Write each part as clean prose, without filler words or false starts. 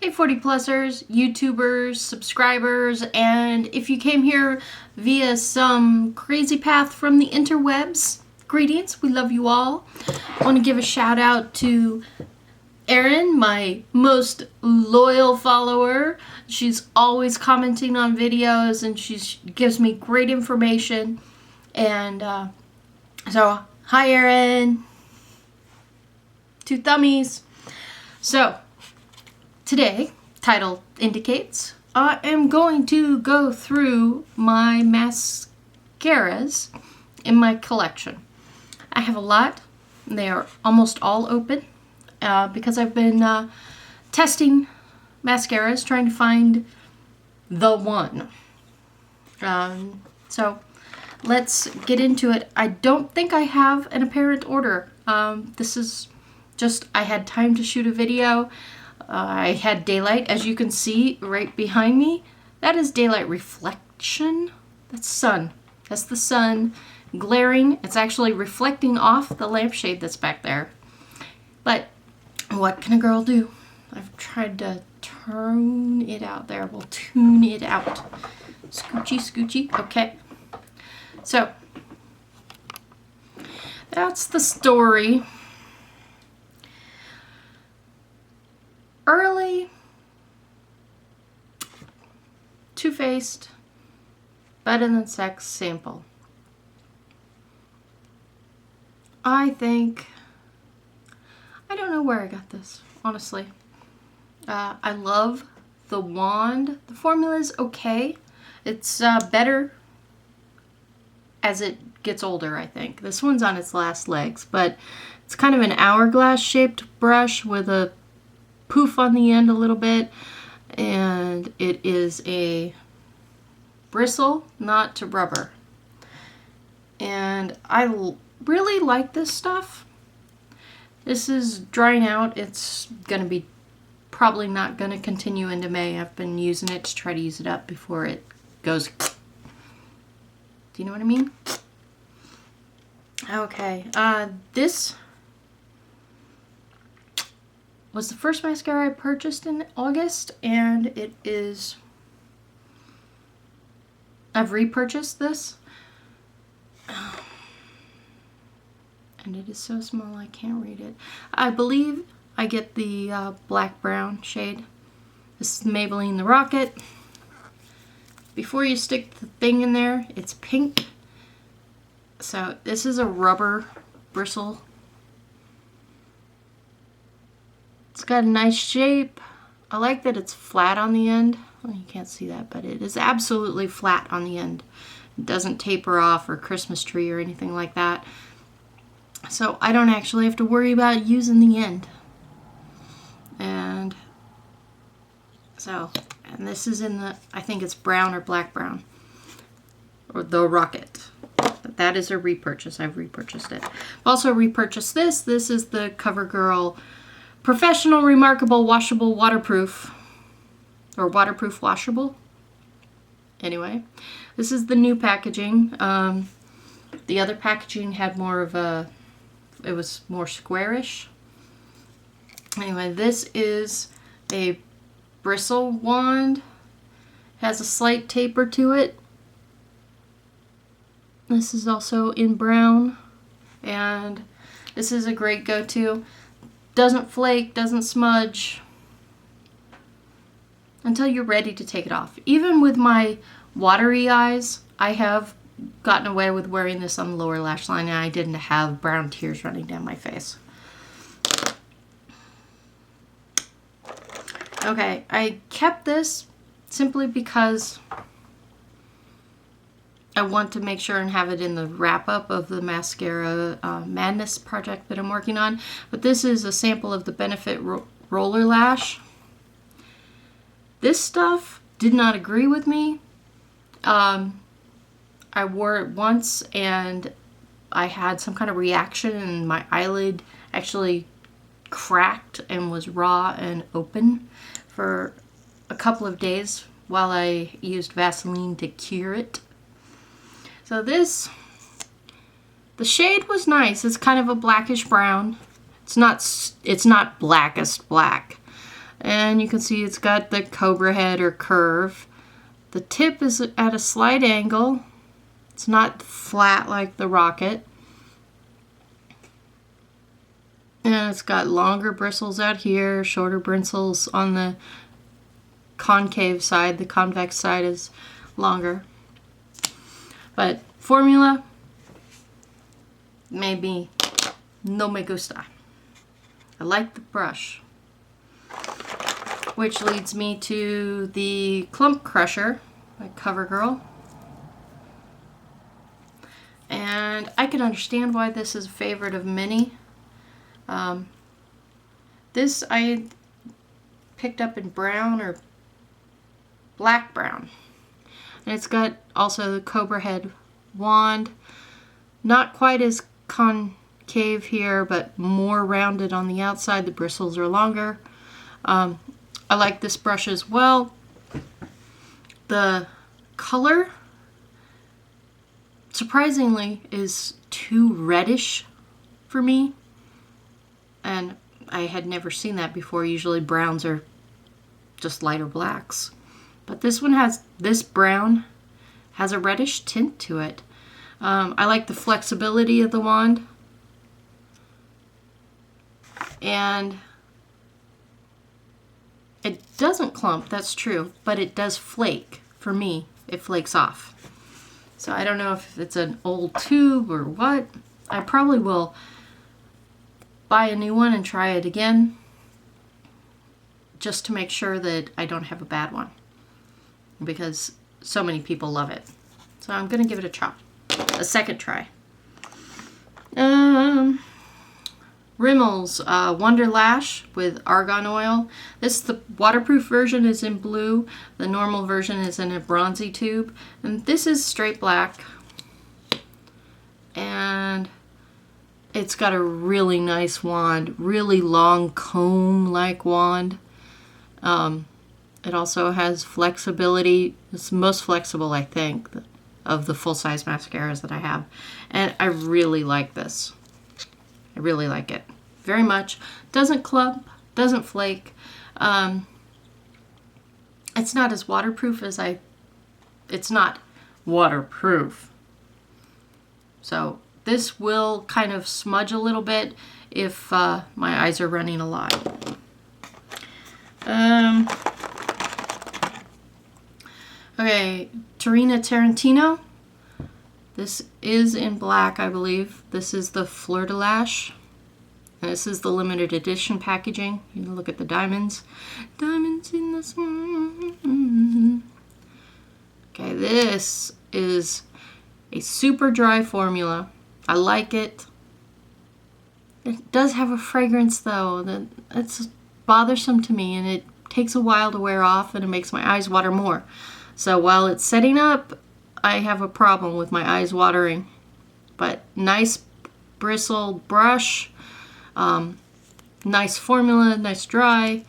Hey 40 plusers, YouTubers, subscribers, and if you came here via some crazy path from the interwebs, greetings, we love you all. I want to give a shout out to Erin, my most loyal follower. She's always commenting on videos and she gives me great information. And so, hi Erin. Two thummies. So, today, title indicates, I am going to go through my mascaras in my collection. I have a lot. They are almost all open because I've been testing mascaras, trying to find the one. So let's get into it. I don't think I have an apparent order. This is just, I had time to shoot a video. I had daylight, as you can see right behind me. That is daylight reflection. That's sun. That's the sun glaring. It's actually reflecting off the lampshade that's back there. But what can a girl do? I've tried to turn it out there. We'll tune it out. Scoochy, scoochy. Okay. So, that's the story. Early, Too Faced, Better Than Sex sample. I don't know where I got this, honestly. I love the wand. The formula is okay. It's better as it gets older, I think. This one's on its last legs, but it's kind of an hourglass shaped brush with a poof on the end a little bit, and it is a bristle, not to rubber. And I really like this stuff. This is drying out. It's gonna be probably not gonna continue into May. I've been using it to try to use it up before it goes. Do you know what I mean? Okay, this was the first mascara I purchased in August, and it is, I've repurchased this, and it is so small I can't read it. I believe I get the black brown shade. This is Maybelline the Rocket. Before you stick the thing in there, it's pink. So this is a rubber bristle. It's got a nice shape. I like that it's flat on the end. Well, you can't see that, but it is absolutely flat on the end. It doesn't taper off or Christmas tree or anything like that. So I don't actually have to worry about using the end. And so, and this is in the, I think it's brown or black brown. Or the Rocket. But that is a repurchase. I've repurchased it. I've also repurchased this. This is the CoverGirl Professional Remarkable Washable Waterproof, or waterproof washable. Anyway, this is the new packaging. The other packaging had more of a, it was more squarish. Anyway, this is a bristle wand. Has a slight taper to it. This is also in brown, and this is a great go-to. Doesn't flake, doesn't smudge until you're ready to take it off. Even with my watery eyes, I have gotten away with wearing this on the lower lash line, and I didn't have brown tears running down my face. Okay, I kept this simply because I want to make sure and have it in the wrap-up of the Mascara Madness project that I'm working on. But this is a sample of the Benefit Roller Lash. This stuff did not agree with me. I wore it once and I had some kind of reaction, and my eyelid actually cracked and was raw and open for a couple of days while I used Vaseline to cure it. So this, the shade was nice. It's kind of a blackish brown. It's not blackest black. And you can see it's got the cobra head or curve. The tip is at a slight angle. It's not flat like the rocket. And it's got longer bristles out here, shorter bristles on the concave side. The convex side is longer. But formula, maybe no me gusta. I like the brush. Which leads me to the Clump Crusher by CoverGirl. And I can understand why this is a favorite of many. This I picked up in brown or black brown. And it's got also the cobra head wand. Not quite as concave here, but more rounded on the outside. The bristles are longer. I like this brush as well. The color, surprisingly, is too reddish for me. And I had never seen that before. Usually browns are just lighter blacks. But this one has, this brown has a reddish tint to it. I like the flexibility of the wand. And it doesn't clump, that's true, but it does flake. For me, it flakes off. So I don't know if it's an old tube or what. I probably will buy a new one and try it again, just to make sure that I don't have a bad one, because so many people love it. So I'm gonna give it a second try. Rimmel's Wonder Lash with argan oil. The waterproof version is in blue. The normal version is in a bronzy tube. And this is straight black. And it's got a really nice wand. Really long comb-like wand. It also has flexibility. It's the most flexible, I think, of the full-size mascaras that I have. And I really like this. I really like it very much. Doesn't clump, doesn't flake. It's not as waterproof as it's not waterproof. So this will kind of smudge a little bit if my eyes are running a lot. Okay, Tarina Tarantino. This is in black, I believe. This is the Fleur de Lash. And this is the limited edition packaging. You can look at the diamonds. Diamonds in the sun. Okay, this is a super dry formula. I like it. It does have a fragrance though. It's bothersome to me, and it takes a while to wear off, and it makes my eyes water more. So while it's setting up, I have a problem with my eyes watering. But nice bristle brush, nice formula, nice dry.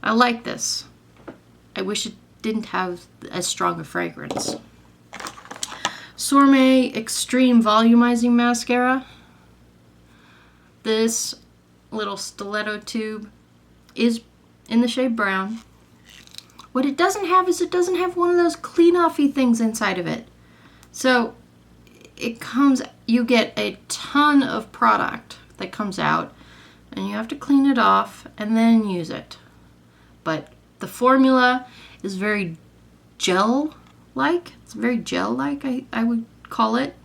I like this. I wish it didn't have as strong a fragrance. Sorme Extreme Volumizing Mascara. This little stiletto tube is in the shade brown. What it doesn't have is it doesn't have one of those clean-offy things inside of it. So it comes, you get a ton of product that comes out, and you have to clean it off and then use it. But the formula is very gel-like. It's very gel-like, I would call it.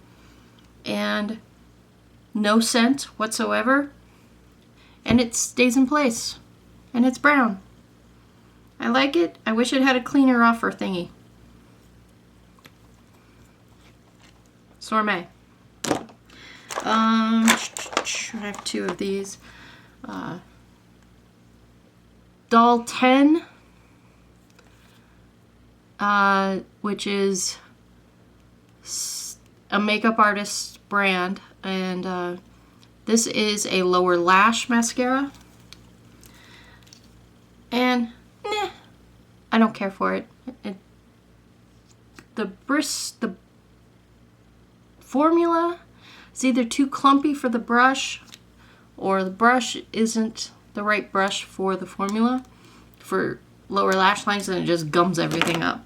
And no scent whatsoever. And it stays in place. And it's brown. I like it. I wish it had a cleaner offer thingy. Sorme. I have two of these. Doll 10, which is a makeup artist brand, and this is a lower lash mascara. And I don't care for it. The formula is either too clumpy for the brush, or the brush isn't the right brush for the formula. for lower lash lines, and it just gums everything up.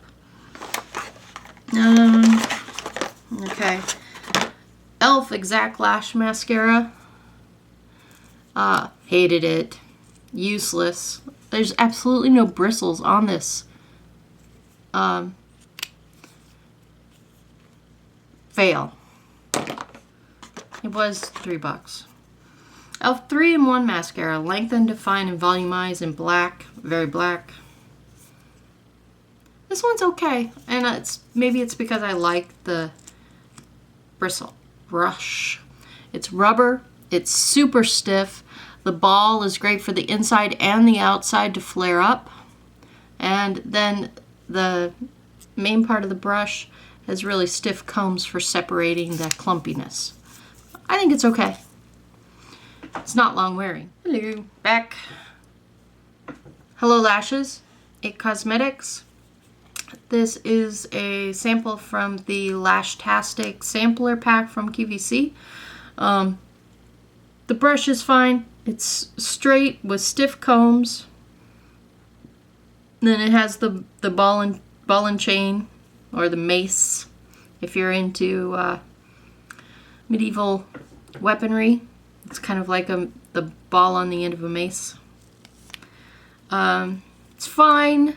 Okay. e.l.f. Exact Lash Mascara. Hated it. Useless. There's absolutely no bristles on this. Fail. It was $3. e.l.f. 3-in-1 Mascara. Lengthen, define, and volumize in black. Very black. This one's okay. And maybe it's because I like the bristle brush. It's rubber. It's super stiff. The ball is great for the inside and the outside to flare up. And then the main part of the brush has really stiff combs for separating the clumpiness. I think it's okay. It's not long wearing. Hello. Back. Hello Lashes. It Cosmetics. This is a sample from the Lashtastic sampler pack from QVC. The brush is fine. It's straight with stiff combs. Then it has the ball and chain, or the mace, if you're into medieval weaponry. It's kind of like the ball on the end of a mace. It's fine.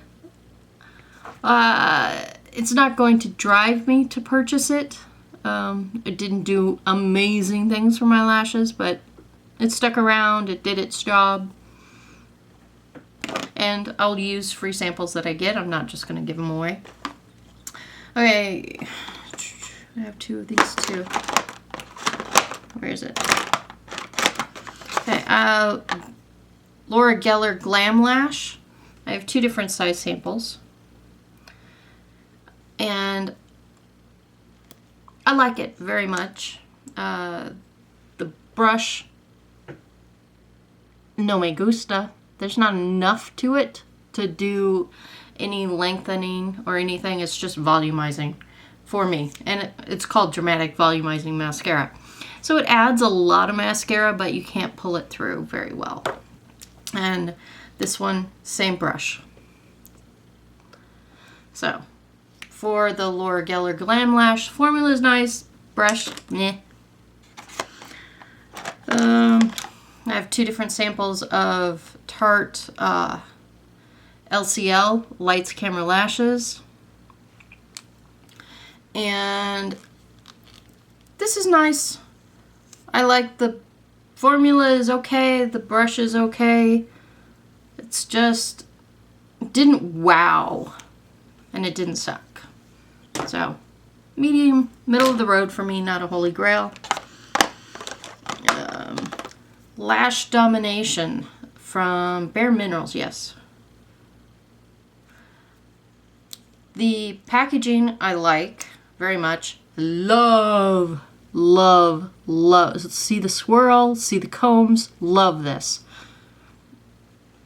It's not going to drive me to purchase it. It didn't do amazing things for my lashes, but it stuck around. It did its job. And I'll use free samples that I get. I'm not just going to give them away. Okay. I have 2 of these too. Where is it? Okay. Laura Geller Glam Lash. I have 2 different size samples. And I like it very much. The brush, no me gusta. There's not enough to it to do any lengthening or anything. It's just volumizing for me. And it's called Dramatic Volumizing Mascara. So it adds a lot of mascara, but you can't pull it through very well. And this one, same brush. So, for the Laura Geller Glam Lash, formula is nice. Brush, meh. I have 2 different samples of Tarte LCL Lights Camera Lashes. And this is nice. I like the formula is okay. The brush is okay. It's just, it didn't wow. And it didn't suck. So, medium, middle of the road for me, not a holy grail. Lash Domination from Bare Minerals, yes. The packaging I like very much. Love, love, love. See the swirl, see the combs, love this.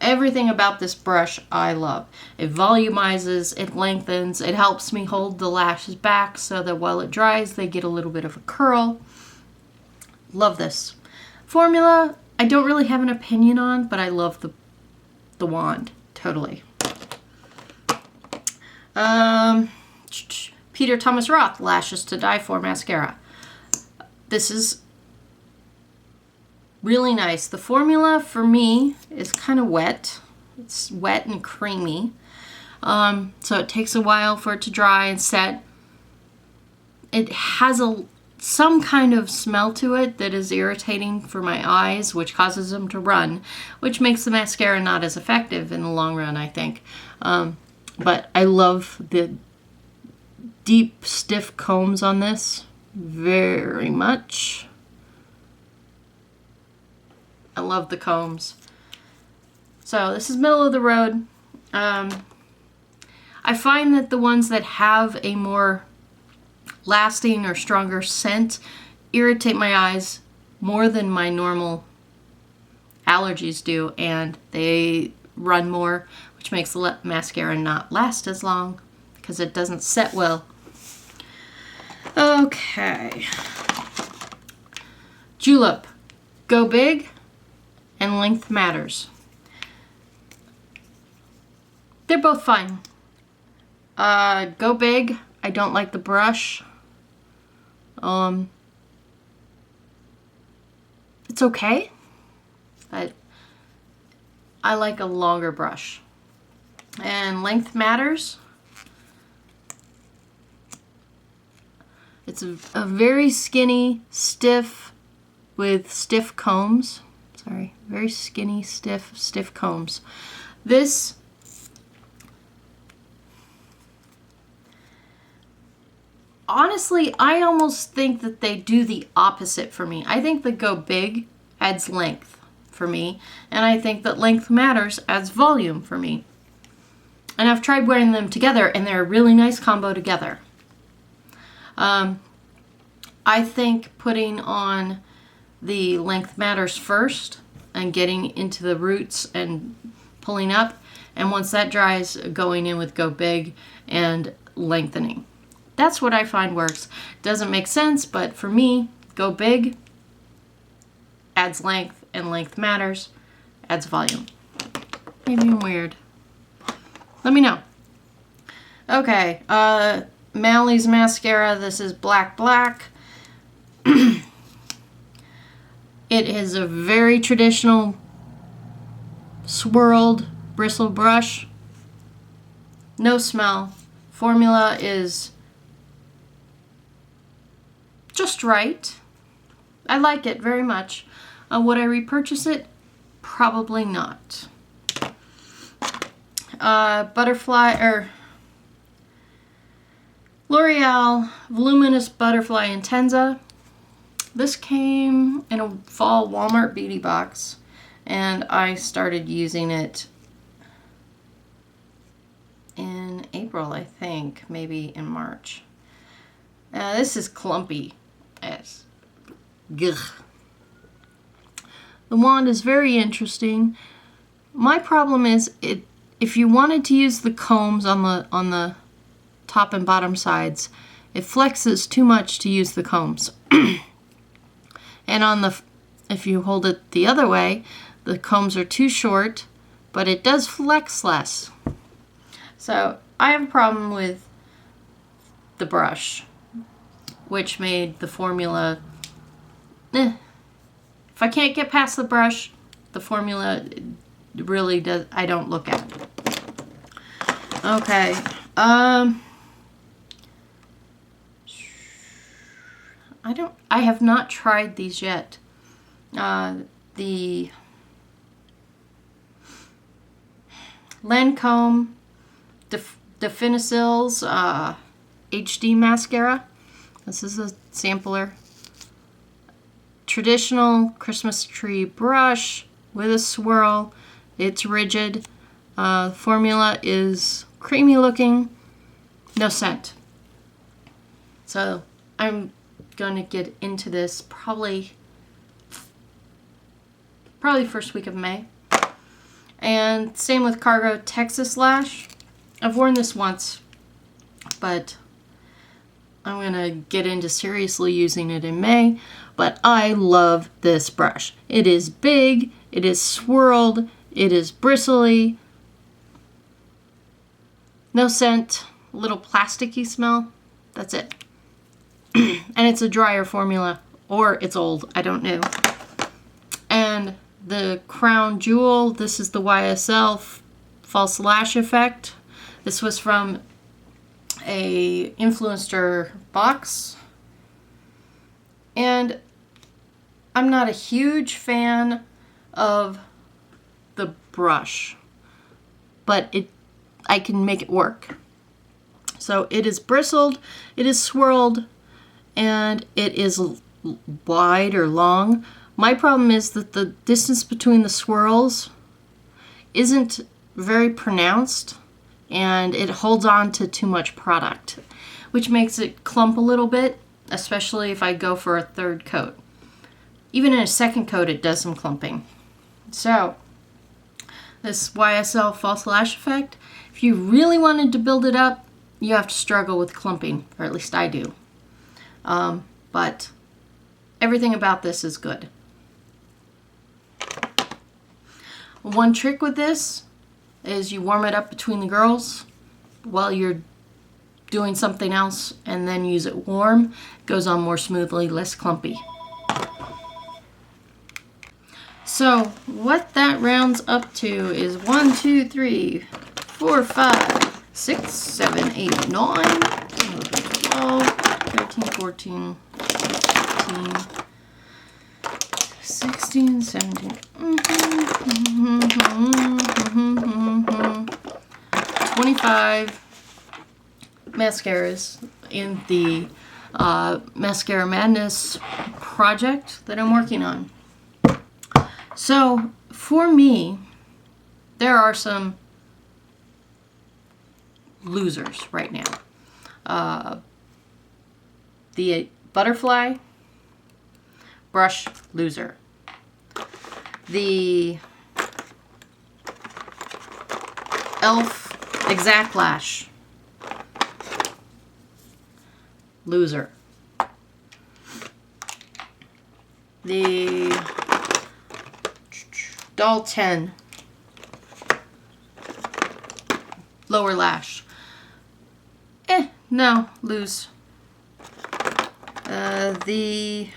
Everything about this brush I love. It volumizes, it lengthens, it helps me hold the lashes back so that while it dries they get a little bit of a curl. Love this. Formula, I don't really have an opinion on, but I love the wand, totally. Peter Thomas Roth Lashes to Die For Mascara. This is really nice. The formula for me is kind of wet. It's wet and creamy. So it takes a while for it to dry and set. It has some kind of smell to it that is irritating for my eyes, which causes them to run, which makes the mascara not as effective in the long run, I think. But I love the deep, stiff combs on this very much. I love the combs. So this is middle of the road. I find that the ones that have a more lasting or stronger scent irritate my eyes more than my normal allergies do, and they run more, which makes the mascara not last as long because it doesn't set well. Okay. Julep. Go big and length matters. They're both fine. Go Big. I don't like the brush. It's okay, but I like a longer brush. And Length Matters. It's a very skinny, stiff, with stiff combs. Sorry, very skinny, stiff combs. This, honestly, I almost think that they do the opposite for me. I think the Go Big adds length for me, and I think that Length Matters adds volume for me. And I've tried wearing them together, and they're a really nice combo together. I think putting on the Length Matters first and getting into the roots and pulling up, and once that dries, going in with Go Big and lengthening. That's what I find works. Doesn't make sense, but for me, Go Big adds length, and Length Matters adds volume. Maybe I'm weird. Let me know. Okay, Mally's mascara. This is Black Black. It is a very traditional swirled bristle brush. No smell. Formula is just right. I like it very much. Would I repurchase it? Probably not. Butterfly, or L'Oreal Voluminous Butterfly Intenza. This came in a fall Walmart beauty box, and I started using it in April, I think, maybe in March. This is clumpy. Yes. Gugh. The wand is very interesting. My problem is, if you wanted to use the combs on the top and bottom sides, it flexes too much to use the combs. And if you hold it the other way, the combs are too short, but it does flex less. So I have a problem with the brush, which made the formula, If I can't get past the brush, the formula really does, I don't look at. Okay. I have not tried these yet. The Lancome Definicils HD mascara. This is a sampler. Traditional Christmas tree brush with a swirl. It's rigid. Formula is creamy looking. No scent. So I'm gonna get into this probably first week of May. And same with Cargo Texas Lash. I've worn this once, but I'm gonna get into seriously using it in May. But I love this brush. It is big, it is swirled, it is bristly, no scent, a little plasticky smell. That's it. And it's a drier formula, or it's old, I don't know. And the Crown Jewel, this is the YSL False Lash Effect. This was from a influencer box. And I'm not a huge fan of the brush, but I can make it work. So it is bristled, it is swirled, and it is wide or long. My problem is that the distance between the swirls isn't very pronounced, and it holds on to too much product, which makes it clump a little bit, especially if I go for a third coat. Even in a second coat, it does some clumping. So this YSL False Lash Effect, if you really wanted to build it up, you have to struggle with clumping, or at least I do. But everything about this is good. One trick with this is you warm it up between the girls while you're doing something else, and then use it warm. It goes on more smoothly, less clumpy. So what that rounds up to is 1, 2, 3, 4, 5, 6, 7, 8, 9, 12, 13, 14, 15, 16, 17, 25 mascaras in the Mascara Madness project that I'm working on. So for me, there are some losers right now. The butterfly brush, loser. The elf exact lash, loser. The Doll 10 lower lash, no, lose. The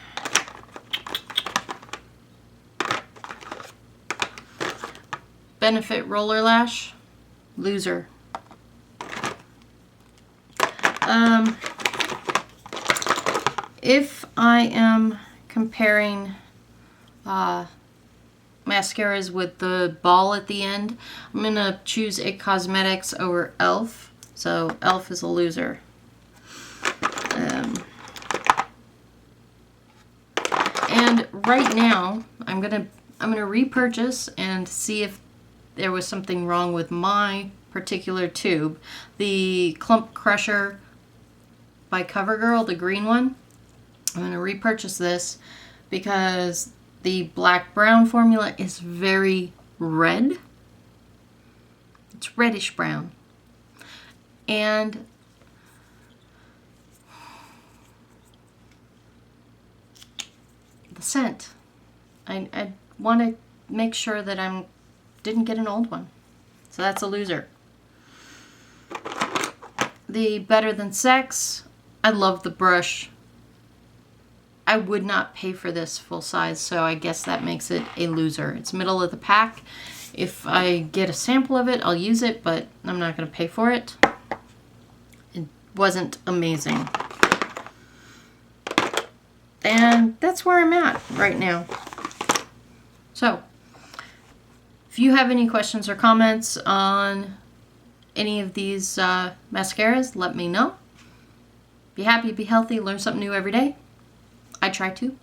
Benefit roller lash, loser. If I am comparing mascaras with the ball at the end, I'm going to choose It Cosmetics over e.l.f. So e.l.f. is a loser. And right now, I'm gonna repurchase and see if there was something wrong with my particular tube. The Clump Crusher by CoverGirl, the green one. I'm going to repurchase this because the black-brown formula is very red. It's reddish brown. And the scent. I want to make sure that I didn't get an old one. So that's a loser. The Better Than Sex. I love the brush. I would not pay for this full size, so I guess that makes it a loser. It's middle of the pack. If I get a sample of it, I'll use it, but I'm not going to pay for it. It wasn't amazing. And that's where I'm at right now. So, if you have any questions or comments on any of these mascaras, let me know. Be happy, be healthy, learn something new every day. I try to.